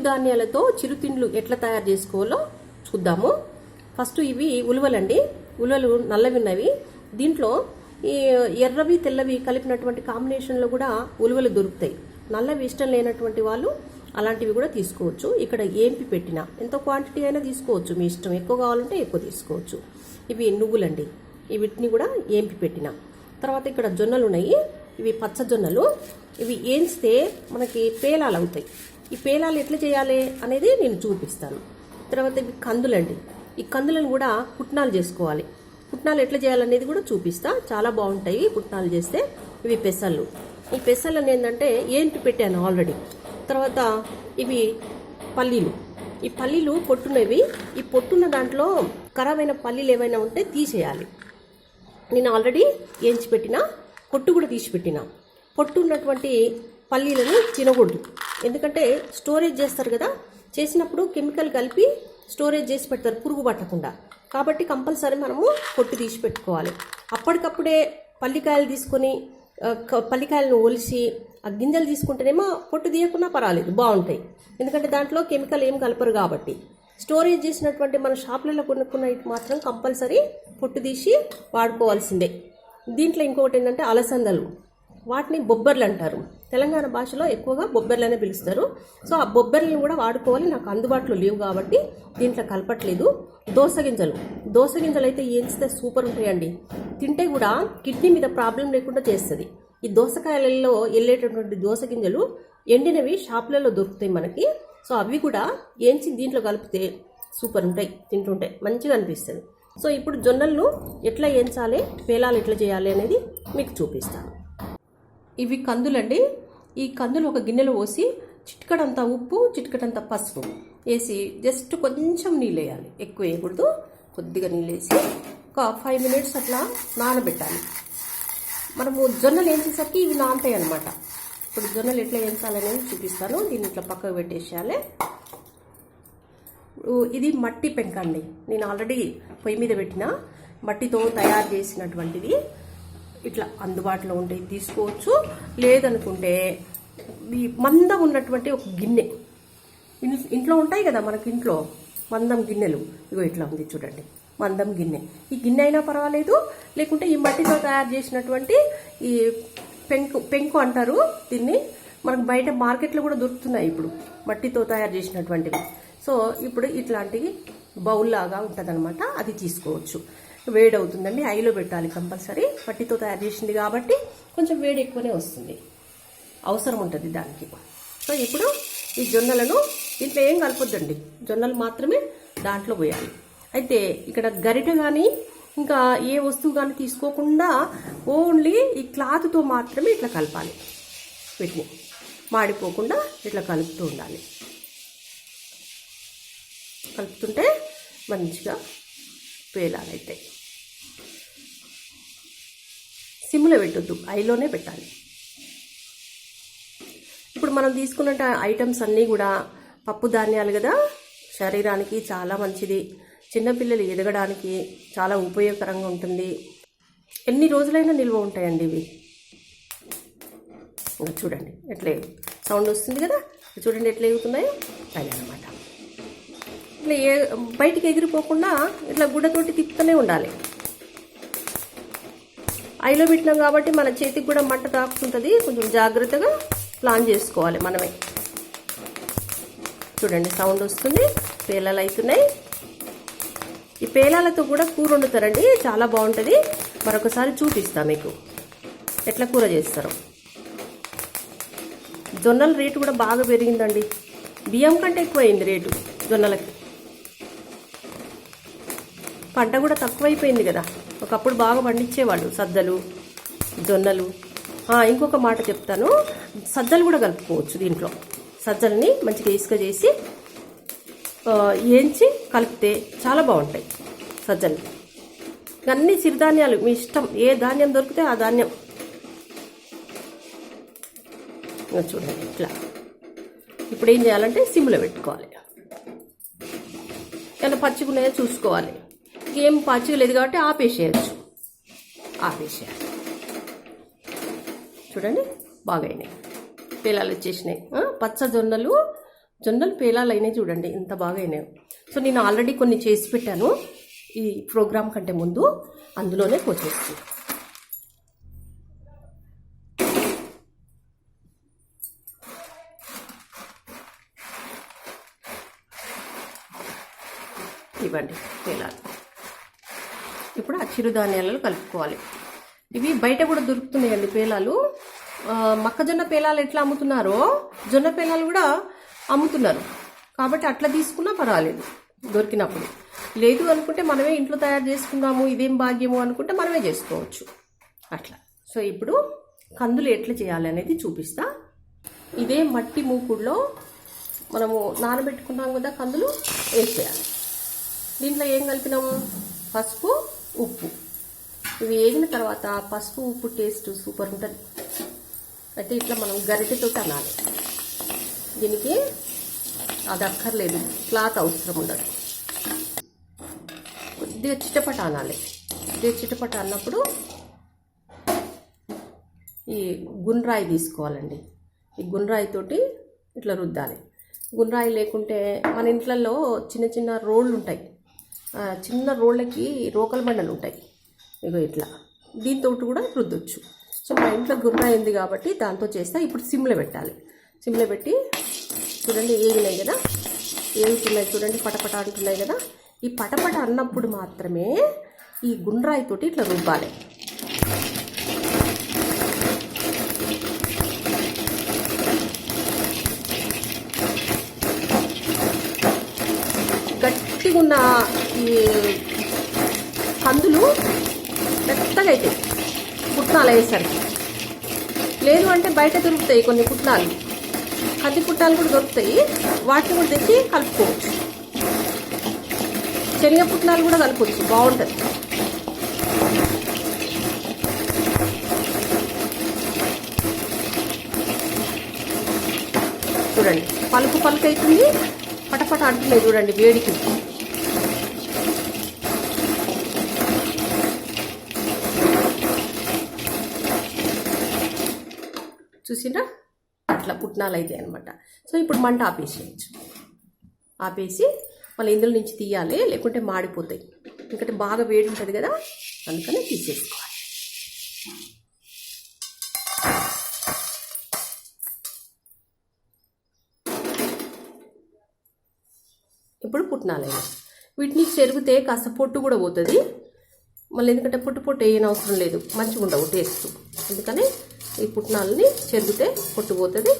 చిరుధాన్యాలతో చిరుతిండ్లు ఎట్లా తయారు చేసుకోవాలో చూద్దాము. ఫస్ట్ ఇవి ఉలువలండి. ఉలువలు నల్లవి ఉన్నవి. దీంట్లో ఈ ఎర్రవి తెల్లవి కలిపినటువంటి కాంబినేషన్లో కూడా ఉలువలు దొరుకుతాయి. నల్లవి ఇష్టం లేనటువంటి వాళ్ళు అలాంటివి కూడా తీసుకోవచ్చు. ఇక్కడ ఏంపి పెట్టిన ఎంత క్వాంటిటీ అయినా తీసుకోవచ్చు, మీ ఇష్టం. ఎక్కువ కావాలంటే ఎక్కువ తీసుకోవచ్చు. ఇవి నువ్వులండి, వీటిని కూడా ఏంపి పెట్టిన తర్వాత ఇక్కడ జొన్నలు ఉన్నాయి. ఇవి పచ్చ జొన్నలు. ఇవి ఏంచితే మనకి పేలాలు అవుతాయి. ఈ పేలాలు ఎట్లా చేయాలి అనేది నేను చూపిస్తాను. తర్వాత ఇవి కందులండి. ఈ కందులను కూడా పుట్నాలు చేసుకోవాలి. పుట్నాలు ఎట్లా చేయాలనేది కూడా చూపిస్తా. చాలా బాగుంటాయి పుట్నాలు చేస్తే. ఇవి పెసళ్ళు. ఈ పెసళ్ళని ఏంటంటే ఏంటి పెట్టాను ఆల్రెడీ. తర్వాత ఇవి పల్లీలు. ఈ పల్లీలు పొట్టున్నవి. ఈ పొట్టున్న దాంట్లో ఖరాబ్ అయిన పల్లీలు ఏమైనా ఉంటే తీసేయాలి. నేను ఆల్రెడీ ఏంచి పెట్టిన, పొట్టు కూడా తీసి పెట్టిన. పొట్టు ఉన్నటువంటి పల్లీలను తినకూడదు. ఎందుకంటే స్టోరేజ్ చేస్తారు కదా, చేసినప్పుడు కెమికల్ కలిపి స్టోరేజ్ చేసి పెడతారు పురుగు పట్టకుండా. కాబట్టి కంపల్సరీ మనము పొట్టు తీసి పెట్టుకోవాలి. అప్పటికప్పుడే పల్లికాయలు తీసుకొని పల్లికాయలను ఒలిసి ఆ గింజలు తీసుకుంటేనేమో పొట్టు తీయకుండా పర్వాలేదు, బాగుంటాయి. ఎందుకంటే దాంట్లో కెమికల్ ఏం కలపరు కాబట్టి. స్టోరేజ్ చేసినటువంటి మన షాపులలో కొనుక్కున్న మాత్రం కంపల్సరీ పొట్టు తీసి వాడుకోవాల్సిందే. దీంట్లో ఇంకొకటి ఏంటంటే అలసందలు. వాటిని బొబ్బర్లు అంటారు. తెలంగాణ భాషలో ఎక్కువగా బొబ్బర్లనే పిలుస్తారు. సో ఆ బొబ్బర్లను కూడా వాడుకోవాలి. నాకు అందుబాటులో లేవు కాబట్టి దీంట్లో కలపట్లేదు. దోసగింజలు అయితే ఏంచితే సూపర్ ఉంటాయండి. తింటే కూడా కిడ్నీ మీద ప్రాబ్లం లేకుండా చేస్తుంది. ఈ దోసకాయలలో వెళ్ళేటటువంటి దోసగింజలు ఎండినవి షాపులలో దొరుకుతాయి మనకి. సో అవి కూడా ఏంచి దీంట్లో కలిపితే సూపర్ ఉంటాయి. తింటుంటే మంచిగా అనిపిస్తుంది. సో ఇప్పుడు జొన్నలను ఎట్లా ఏంచాలి, పేలాలు ఎట్లా చేయాలి అనేది మీకు చూపిస్తాను. ఇవి కందులండి. ఈ కందులు ఒక గిన్నెలో పోసి చిటికడంత ఉప్పు, చిటికడంత పసుపు వేసి జస్ట్ కొంచెం నీళ్ళు వేయాలి. ఎక్కువ వేయకూడదు. కొద్దిగా నీళ్ళు వేసి ఒక 5 minutes అట్లా నానబెట్టాలి. మనము జొన్నలు వేసేసరికి ఇవి నానతాయి అనమాట. ఇప్పుడు జొన్నలు ఎట్లా వేయించాలనేది చూపిస్తాను. దీన్ని ఇట్లా పక్కకు పెట్టేసేయాలి. ఇది మట్టి పెంక అండి. నేను ఆల్రెడీ పొయ్యి మీద పెట్టిన మట్టితో తయారు చేసినటువంటిది. ఇట్లా అందుబాటులో ఉంటే తీసుకోవచ్చు. లేదనుకుంటే ఈ మందం ఉన్నటువంటి ఒక గిన్నె ఇంట్లో ఉంటాయి కదా మనకి, ఇంట్లో మందం గిన్నెలు. ఇగో ఇట్లా ఉంది చూడండి, మందం గిన్నె. ఈ గిన్నె అయినా పర్వాలేదు, లేకుంటే ఈ మట్టితో తయారు చేసినటువంటి ఈ పెంకు అంటారు దీన్ని. మనకు బయట మార్కెట్లో కూడా దొరుకుతున్నాయి ఇప్పుడు మట్టితో తయారు చేసినటువంటివి. సో ఇప్పుడు ఇట్లాంటివి బౌల్ లాగా ఉంటుంది అనమాట. అది తీసుకోవచ్చు. వేడి అవుతుందండి, ఐలో పెట్టాలి కంపల్సరీ. మట్టితో తయారు చేసింది కాబట్టి కొంచెం వేడి ఎక్కువనే వస్తుంది, అవసరం ఉంటుంది దానికి. సో ఇప్పుడు ఈ జొన్నలను దీంట్లో ఏం కలపొద్దండి, జొన్నలు మాత్రమే దాంట్లో పోయాలి. అయితే ఇక్కడ గరిటె కానీ ఇంకా ఏ వస్తువు కానీ తీసుకోకుండా ఓన్లీ ఈ క్లాత్తో మాత్రమే ఇట్లా కలపాలి. వీటిని మాడిపోకుండా ఇట్లా కలుపుతూ ఉండాలి. కలుపుతుంటే మంచిగా పేలాలైతే. సిమ్లో పెట్టొద్దు, ఐలోనే పెట్టాలి. ఇప్పుడు మనం తీసుకున్న ఐటమ్స్ అన్నీ కూడా పప్పు ధాన్యాలు కదా, శరీరానికి చాలా మంచిది. చిన్నపిల్లలు ఎదగడానికి చాలా ఉపయోగకరంగా ఉంటుంది. ఎన్ని రోజులైనా నిల్వ ఉంటాయండి ఇవి. చూడండి ఎట్లా సౌండ్ వస్తుంది కదా, చూడండి ఎట్లా ఎగుతున్నాయో అవి అనమాట. ఇట్లా బయటికి ఎగిరిపోకుండా ఇట్లా గుడ్డతోటి తిప్పుతూనే ఉండాలి. ఐలో పెట్టినాం కాబట్టి మన చేతికి కూడా మంట తాకుతుంటుంది. కొంచెం జాగ్రత్తగా ప్లాన్ చేసుకోవాలి మనమే. చూడండి సౌండ్ వస్తుంది, పేలాలు అవుతున్నాయి. ఈ పేలాలతో కూడా కూర వండుతారండి, చాలా బాగుంటుంది. మరొకసారి చూపిస్తా మీకు ఎట్లా కూర చేస్తారో. జొన్నల రేటు కూడా బాగా పెరిగిందండి. బియ్యం కంటే ఎక్కువ అయింది రేటు జొన్నలకి. పంట కూడా తక్కువైపోయింది కదా. ఒకప్పుడు బాగా పండించేవాళ్ళు సద్దలు, జొన్నలు. ఇంకొక మాట చెప్తాను, సజ్జలు కూడా కలుపుకోవచ్చు దీంట్లో. సజ్జల్ని మంచిగా ఇసుక చేసి ఏంచి కలిపితే చాలా బాగుంటాయి సజ్జలు. అన్ని సిరిధాన్యాలు మీ ఇష్టం, ఏ ధాన్యం దొరికితే ఆ ధాన్యం. చూడండి ఇట్లా. ఇప్పుడు ఏం చేయాలంటే సిమ్లో పెట్టుకోవాలి. ఏమైనా పచ్చిగున్నాయో చూసుకోవాలి. ఏం పచ్చిగా లేదు కాబట్టి ఆపేసేయాలి. చూడండి బాగా అయినాయి, పేలాలు వచ్చేసినాయి. పచ్చ జొన్నలు జొన్నలు పేలాలు అయినాయి చూడండి, ఇంత బాగా అయినాయి. సో నేను ఆల్రెడీ కొన్ని చేసి పెట్టాను ఈ ప్రోగ్రామ్ కంటే ముందు, అందులోనే పోసేస్తాను. ఇవ్వండి పేలాలు. ఇప్పుడు ఆ చిరుధాన్యాలలో కలుపుకోవాలి. ఇవి బయట కూడా దొరుకుతున్నాయండి పేలాలు. మొక్కజొన్న పేలాలు ఎట్లా అమ్ముతున్నారో జొన్న పేలాలు కూడా అమ్ముతున్నారు. కాబట్టి అట్లా తీసుకున్నా పర్వాలేదు దొరికినప్పుడు. లేదు అనుకుంటే మనమే ఇంట్లో తయారు చేసుకుందాము, ఇదేం భాగ్యము అనుకుంటే మనమే చేసుకోవచ్చు అట్లా. సో ఇప్పుడు కందులు ఎట్లా చేయాలి అనేది చూపిస్తా. ఇదే మట్టి మూకుడులో మనము నానబెట్టుకున్నాం కదా కందులు, వేసేయాలి. దీంట్లో ఏం కలిపినాము? పసుపు, ఉప్పు. ఇవి వేగిన తర్వాత పసుపు ఉప్పు టేస్ట్ సూపర్ ఉంటుంది. అయితే ఇట్లా మనం గరిటెతో అనాలి. దీనికి అది అక్కర్లేదు, క్లాత్ అవసరం ఉండదు. కొద్దిగా చిటపట అనాలి. కొద్దిగా చిటపట అన్నప్పుడు ఈ గుండ్రాయి తీసుకోవాలండి. ఈ గుండ్రాయితోటి ఇట్లా రుద్దాలి. గుండ్రాయి లేకుంటే మన ఇంట్లలో చిన్న చిన్న రోళ్ళు ఉంటాయి, చిన్న రోళ్ళకి రోకల బండలు ఉంటాయి, ఇగో ఇట్లా దీంతో కూడా రుద్దొచ్చు. సో మా ఇంట్లో గుర్రా అయింది కాబట్టి దాంతో చేస్తా. ఇప్పుడు సిమ్లో పెట్టాలి. సిమ్లో పెట్టి చూడండి ఏగినాయి కదా, ఏగుతున్నాయి చూడండి, పటపట అంటున్నాయి కదా. ఈ పటపట అన్నప్పుడు మాత్రమే ఈ గుండ్రాయితోటి ఇట్లా రుబ్బాలి. గట్టిగా ఉన్న ఈ కందులు మెత్తగా అవుతాయి పుట్నాలు అయ్యేసరికి. లేదు అంటే బయట దొరుకుతాయి కొన్ని పుట్నాలు, కంది పుట్నాలు కూడా దొరుకుతాయి, వాటిని కూడా తెచ్చి కలుపుకోవచ్చు. శనగ పుట్నాలు కూడా కలుపుకోవచ్చు, బాగుంటుంది. చూడండి పలుకు పలుకు అవుతుంది, పటపట అంటున్నాయి చూడండి వేడికి. చూసిండ్రా అట్లా పుట్నాలు అయితే అనమాట. సో ఇప్పుడు మంట ఆపేసేయచ్చు. ఆపేసి మళ్ళీ ఇందులో నుంచి తీయాలి, లేకుంటే మాడిపోతాయి. ఎందుకంటే బాగా వేడి ఉంటుంది కదా, అందుకని తీసేసుకోవాలి. ఇప్పుడు పుట్నాలు వీటిని చెరిగితే కాస్త పొట్టు కూడా పోతుంది మళ్ళీ, ఎందుకంటే పొట్టు వేయని అవసరం లేదు, మంచిగా ఉండవు టేస్ట్. అందుకని ఈ పుట్నాలని చెరిగితే పొట్టు పోతుంది,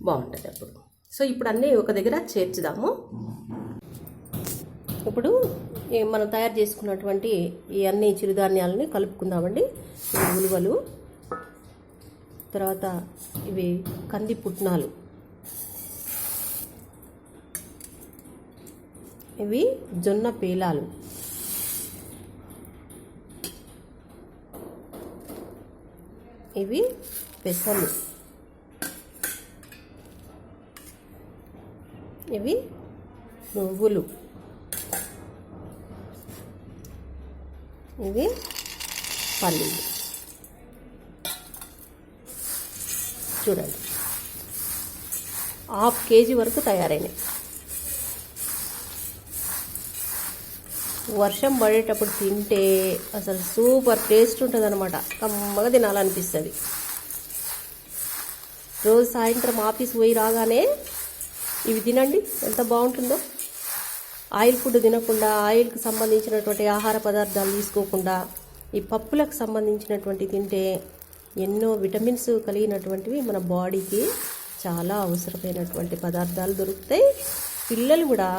బాగుంటుంది అప్పుడు. సో ఇప్పుడు అన్నీ ఒక దగ్గర చేర్చుదాము. ఇప్పుడు మనం తయారు చేసుకున్నటువంటి ఈ అన్ని చిరుధాన్యాలని కలుపుకుందామండి. ఇవి ఉలువలు, తర్వాత ఇవి కంది పుట్నాలు, ఇవి జొన్న పేలాలు, ఇవి పెసలు, ఇవి నువ్వులు, ఇవి పల్లీలు. చూడండి 1/2 kg వరకు తయారైనాయి. వర్షం పడేటప్పుడు తింటే అసలు సూపర్ టేస్ట్ ఉంటుంది అనమాట. కమ్మగా తినాలనిపిస్తుంది. రోజు సాయంత్రం ఆఫీస్ పోయి రాగానే ఇవి తినండి, ఎంత బాగుంటుందో. ఆయిల్ ఫుడ్ తినకుండా, ఆయిల్కి సంబంధించినటువంటి ఆహార పదార్థాలు తీసుకోకుండా ఈ పప్పులకు సంబంధించినటువంటి తింటే ఎన్నో విటమిన్స్ కలిగినటువంటివి మన బాడీకి చాలా అవసరమైనటువంటి పదార్థాలు దొరుకుతాయి. పిల్లలు కూడా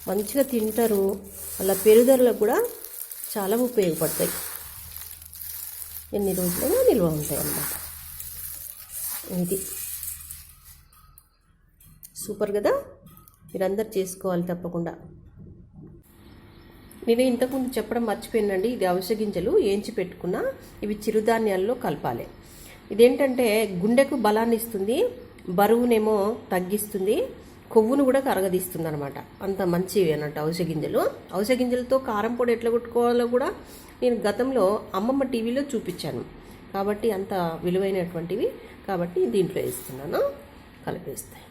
మంచిగా తింటారు, వాళ్ళ పెరుగుదలకు కూడా చాలా ఉపయోగపడతాయి. ఎన్ని రోజులైనా నిల్వ ఉంటాయి అన్నమాట. ఇది సూపర్ కదా, మీరందరూ చేసుకోవాలి తప్పకుండా. నేను ఇంతకుముందు చెప్పడం మర్చిపోయానండి, ఇది అవిసె గింజలు ఏంచి పెట్టుకున్న, ఇవి చిరుధాన్యాల్లో కలపాలి. ఇదేంటంటే గుండెకు బలాన్ని ఇస్తుంది, బరువునేమో తగ్గిస్తుంది, కొవ్వును కూడా కరగదీస్తుంది అనమాట. అంత మంచివి అన్నట్టు అవిసె గింజలు. అవిసె గింజలతో కారం పొడి ఎట్లా కొట్టుకోవాలో కూడా నేను గతంలో అమ్మమ్మ టీవీలో చూపించాను. కాబట్టి అంత విలువైనటువంటివి కాబట్టి దీంట్లో వేస్తున్నాను, కలిపేస్తాయి.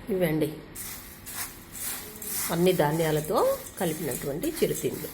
ఇవండి అన్ని ధాన్యాలతో కలిపినటువంటి చిరుతిండ్లు.